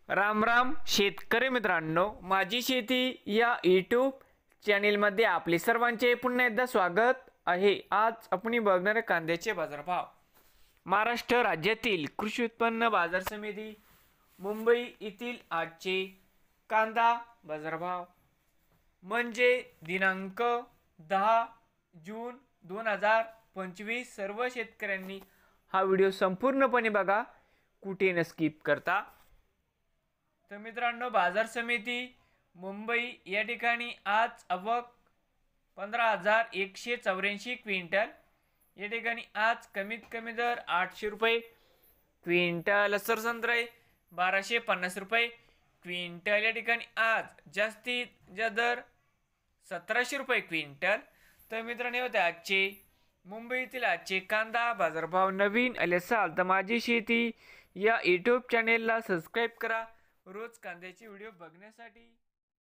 राम राम शेतकरी मित्रांनो, माझी शेती या यूट्यूब चॅनेलमध्ये आपले सर्वांचे पुन्हा एकदा स्वागत आहे। आज आपण बघणार कांद्याचे बाजारभाव। महाराष्ट्र राज्यातील कृषी उत्पन्न बाजार समिती मुंबई येथील आजचे कांदा बाजारभाव म्हणजे दिनांक 10 जून 2025। सर्व शेतकऱ्यांनी हा व्हिडिओ संपूर्णपणे बघा, कुठे न स्किप करता। तर मित्रांनो, बाजार समिती मुंबई या ठिकाणी आज आवक 15,184 क्विंटल। या ठिकाणी आज कमीत कमी दर 800 रुपये क्विंटल, सरसंत्रे 1250 रुपये क्विंटल। या ठिकाणी आज जास्तीत जास्त दर 1700 रुपये क्विंटल। तर मित्रांनो, होते आजचे मुंबईतील आजचे कांदा बाजारभाव। नवीन आले असाल तर माझी शेती या यूट्यूब चॅनेलला सबस्क्राईब करा रोज कांद्याचे व्हिडिओ बघण्यासाठी।